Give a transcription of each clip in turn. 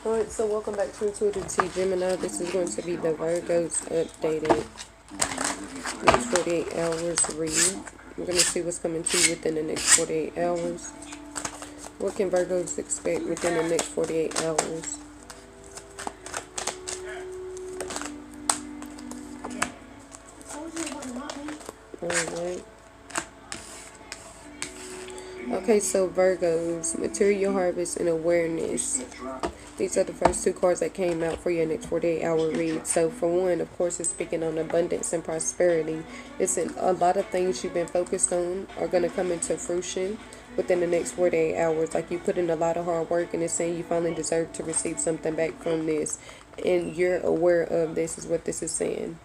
Alright, so welcome back to Intuitive Tea Gemini. This is going to be the Virgo's updated next 48 hours read. We're going to see what's coming to you within the next 48 hours. What can Virgos expect within the next 48 hours? Alright. Okay, so Virgos, material harvest and awareness. These are the first two cards that came out for your next 48-hour read. So for one, of course, it's speaking on abundance and prosperity. It's a lot of things you've been focused on are going to come into fruition within the next 48 hours. Like you put in a lot of hard work, and it's saying you finally deserve to receive something back from this. And you're aware of this is what this is saying.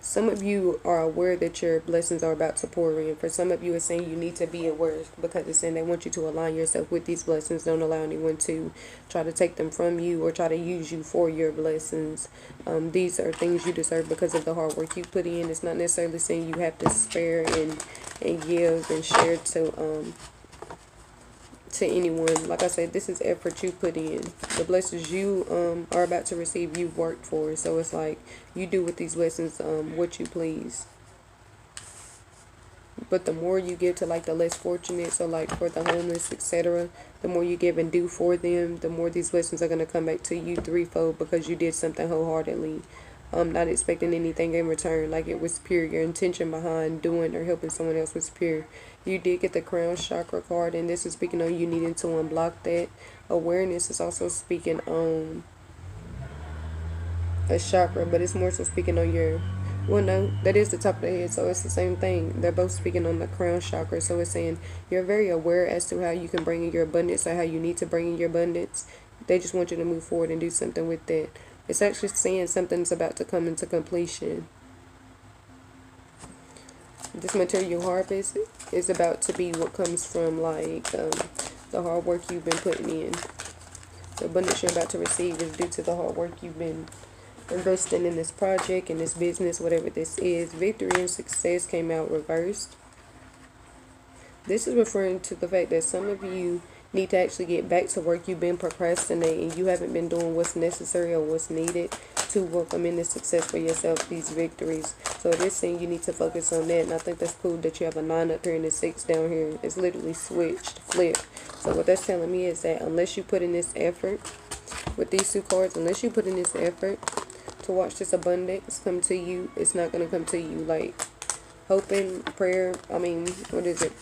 Some of you are aware that your blessings are about to pour in. For some of you, it's saying you need to be aware because it's saying they want you to align yourself with these blessings. Don't allow anyone to try to take them from you or try to use you for your blessings. These are things you deserve because of the hard work you put in. It's not necessarily saying you have to spare and give and share to anyone. Like I said, this is effort you put in. The blessings you are about to receive, you've worked for. So it's like you do with these blessings what you please. But the more you give to like the less fortunate, so like for the homeless, etc., the more you give and do for them, the more these blessings are going to come back to you threefold because you did something wholeheartedly. Not expecting anything in return. Like it was pure. Your intention behind doing or helping someone else was pure. You did get the crown chakra card, and this is speaking on you needing to unblock that. Awareness is also speaking on a chakra, but it's more so speaking on your, well, no, that is the top of the head, so it's the same thing. They're both speaking on the crown chakra, so it's saying you're very aware as to how you can bring in your abundance or how you need to bring in your abundance. They just want you to move forward and do something with that. It's actually saying something's about to come into completion. This material harvest is about to be what comes from like the hard work you've been putting in. The abundance you're about to receive is due to the hard work you've been investing in this project, in this business, whatever this is. Victory and success came out reversed. This is referring to the fact that some of you need to actually get back to work. You've been procrastinating. You haven't been doing what's necessary or what's needed to welcome in this success for yourself, these victories. So it is saying you need to focus on that. And I think that's cool that you have a 9 up here and a 6 down here. It's literally switched, flipped. So what that's telling me is that unless you put in this effort with these two cards, unless you put in this effort to watch this abundance come to you, it's not going to come to you. Like hoping, prayer, what is it?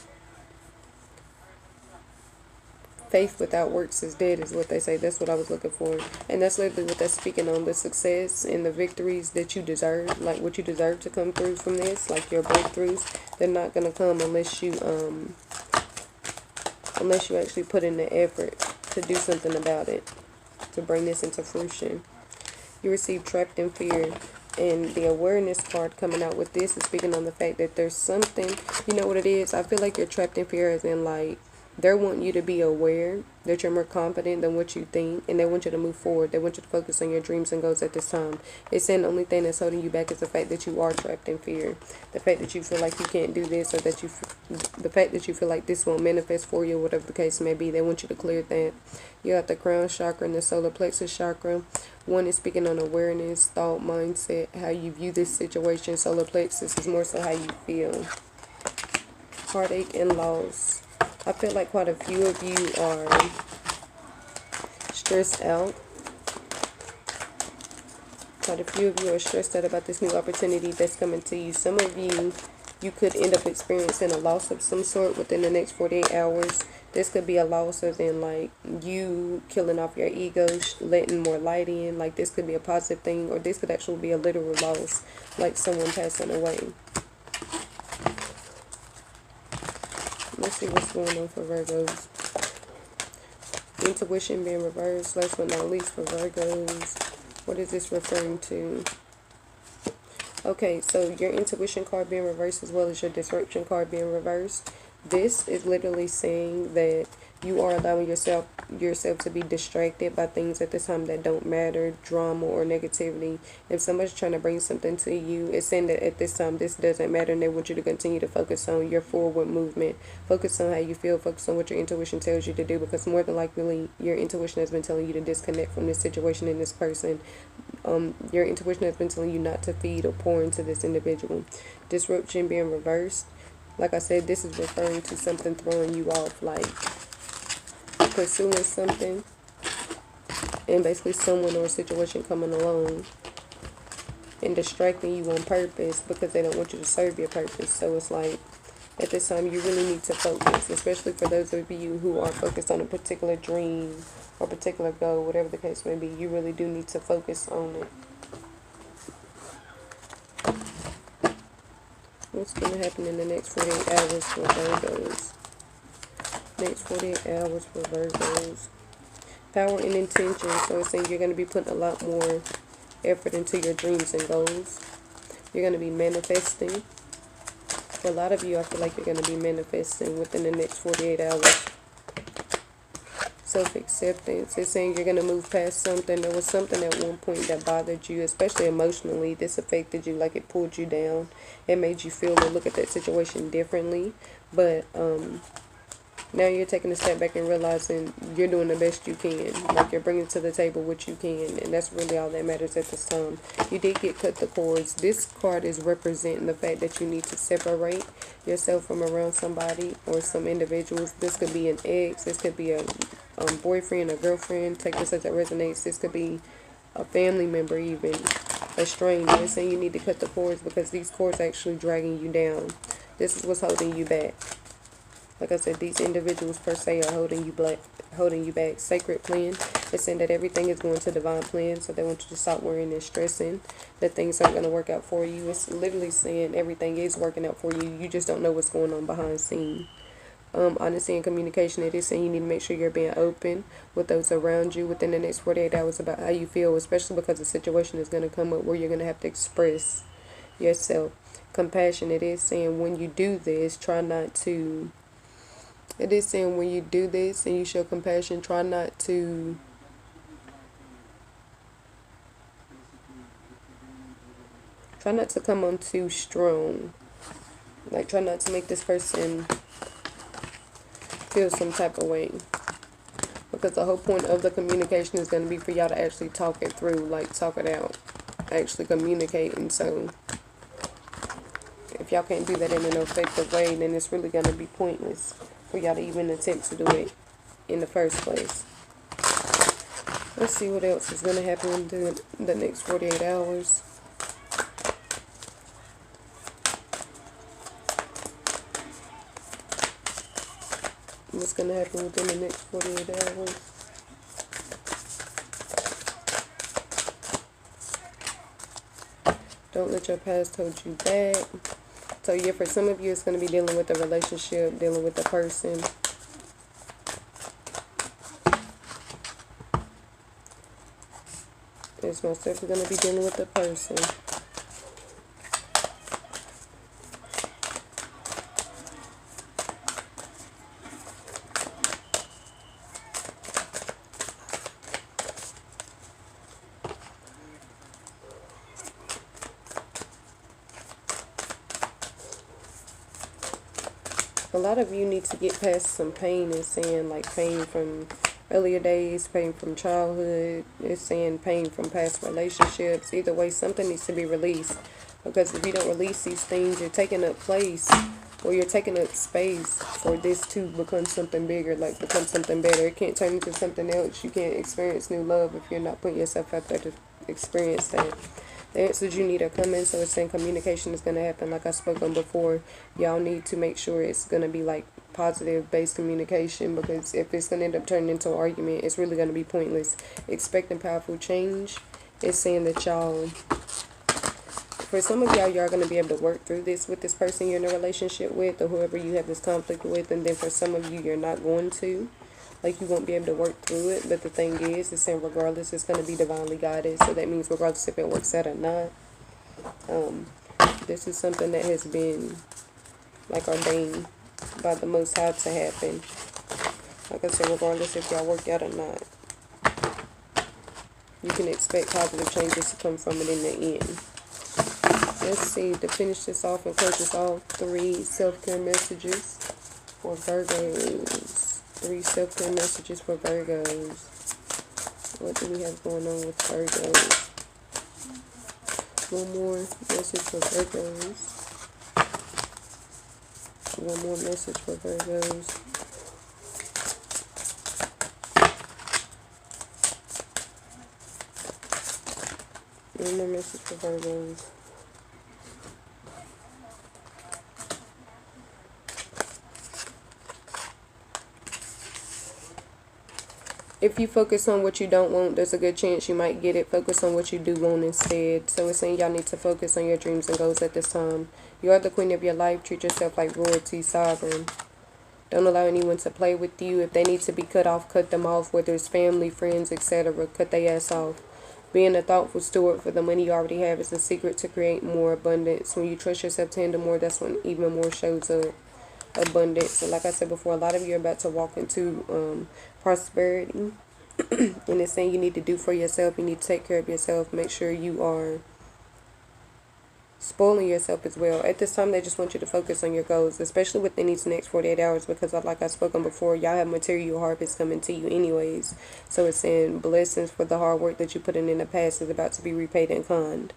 Faith without works is dead is what they say. That's what I was looking for. And that's literally what that's speaking on. The success and the victories that you deserve. Like what you deserve to come through from this. Like your breakthroughs. They're not going to come unless you actually put in the effort to do something about it. To bring this into fruition. You receive trapped in fear. And the awareness card coming out with this is speaking on the fact that there's something. You know what it is? I feel like you're trapped in fear as in like they're wanting you to be aware that you're more confident than what you think, and they want you to move forward. They want you to focus on your dreams and goals at this time. It's saying the only thing that's holding you back is the fact that you are trapped in fear. The fact that you feel like you can't do this, or that the fact that you feel like this won't manifest for you, whatever the case may be. They want you to clear that. You got the crown chakra and the solar plexus chakra. One is speaking on awareness, thought, mindset, how you view this situation. Solar plexus is more so how you feel. Heartache and loss. I feel like quite a few of you are stressed out. Quite a few of you are stressed out about this new opportunity that's coming to you. Some of you could end up experiencing a loss of some sort within the next 48 hours. This could be a loss as in like you killing off your ego, letting more light in. Like this could be a positive thing, or this could actually be a literal loss, like someone passing away. Let's see what's going on for Virgos. Intuition being reversed. Last but not least for Virgos. What is this referring to? Okay, so your intuition card being reversed as well as your disruption card being reversed. This is literally saying that You are allowing yourself to be distracted by things at this time that don't matter, drama or negativity. If somebody's trying to bring something to you, it's saying that at this time this doesn't matter, and they want you to continue to focus on your forward movement. Focus on how you feel, focus on what your intuition tells you to do, because more than likely your intuition has been telling you to disconnect from this situation and this person. Your intuition has been telling you not to feed or pour into this individual. Disruption being reversed. Like I said, this is referring to something throwing you off, like pursuing something, and basically someone or a situation coming along and distracting you on purpose because they don't want you to serve your purpose. So it's like at this time you really need to focus, especially for those of you who are focused on a particular dream or particular goal, whatever the case may be. You really do need to focus on it. What's going to happen in the next 48 hours for Virgos? Next 48 hours for Virgos. Power and intention. So it's saying you're going to be putting a lot more effort into your dreams and goals. You're going to be manifesting. For a lot of you, I feel like you're going to be manifesting within the next 48 hours. Self-acceptance. It's saying you're going to move past something. There was something at one point that bothered you, especially emotionally. This affected you, like it pulled you down. It made you feel or look at that situation differently. But now you're taking a step back and realizing you're doing the best you can. Like you're bringing to the table what you can. And that's really all that matters at this time. You did get cut the cords. This card is representing the fact that you need to separate yourself from around somebody or some individuals. This could be an ex. This could be a boyfriend, a girlfriend. Take this as it resonates. This could be a family member, even a stranger. It's saying you need to cut the cords because these cords are actually dragging you down. This is what's holding you back. Like I said, these individuals per se are holding you back. Sacred plan. It's saying that everything is going to divine plan, so they want you to stop worrying and stressing that things aren't going to work out for you. It's literally saying everything is working out for you. You just don't know what's going on behind the scene. Honesty and communication. It is saying you need to make sure you're being open with those around you within the next 48 hours about how you feel, especially because the situation is going to come up where you're going to have to express yourself. Compassion. It is saying when you do this, try not to... It is saying when you do this and you show compassion, try not to come on too strong. Like try not to make this person feel some type of way. Because the whole point of the communication is going to be for y'all to actually talk it through, like talk it out, actually communicate. And so if y'all can't do that in an effective way, then it's really going to be pointless for y'all to even attempt to do it in the first place. Let's see what else is going to happen in the next 48 hours. What's going to happen within the next 48 hours? Don't let your past hold you back. So yeah, for some of you, it's going to be dealing with a relationship, dealing with a person. It's most definitely going to be dealing with a person. A lot of you need to get past some pain. It's saying like pain from earlier days, pain from childhood. It's saying pain from past relationships. Either way, something needs to be released. Because if you don't release these things, you're taking up place or you're taking up space for this to become something bigger, like become something better. It can't turn into something else. You can't experience new love if you're not putting yourself out there to experience that. The answers you need are coming, so it's saying communication is going to happen. Like I spoke on before, y'all need to make sure it's going to be like positive based communication, because if it's going to end up turning into an argument, it's really going to be pointless. Expecting powerful change. It's saying that y'all, for some of y'all, you're going to be able to work through this with this person you're in a relationship with or whoever you have this conflict with, and then for some of you, you're not going to. Like you won't be able to work through it. But the thing is, it's saying regardless, it's going to be divinely guided. So that means regardless if it works out or not, this is something that has been like ordained by the Most High to happen. Like I said, regardless if y'all work out or not, you can expect positive changes to come from it in the end. Let's see, to finish this off and close this off, 3 self-care messages for Virgos. 3 self-care messages for Virgos. What do we have going on with Virgos? One more message for Virgos. One more message for Virgos. One more message for Virgos. If you focus on what you don't want, there's a good chance you might get it. Focus on what you do want instead. So it's saying y'all need to focus on your dreams and goals at this time. You are the queen of your life. Treat yourself like royalty, sovereign. Don't allow anyone to play with you. If they need to be cut off, cut them off. Whether it's family, friends, etc., cut their ass off. Being a thoughtful steward for the money you already have is the secret to create more abundance. When you trust yourself to handle more, that's when even more shows up. Abundance. So like I said before, a lot of you are about to walk into prosperity. And it's saying you need to do for yourself. You need to take care of yourself. Make sure you are spoiling yourself as well. At this time, they just want you to focus on your goals, especially within these next 48 hours, because like I've spoken before, y'all have material harvest coming to you anyways. So it's saying blessings for the hard work that you put in the past is about to be repaid in kind.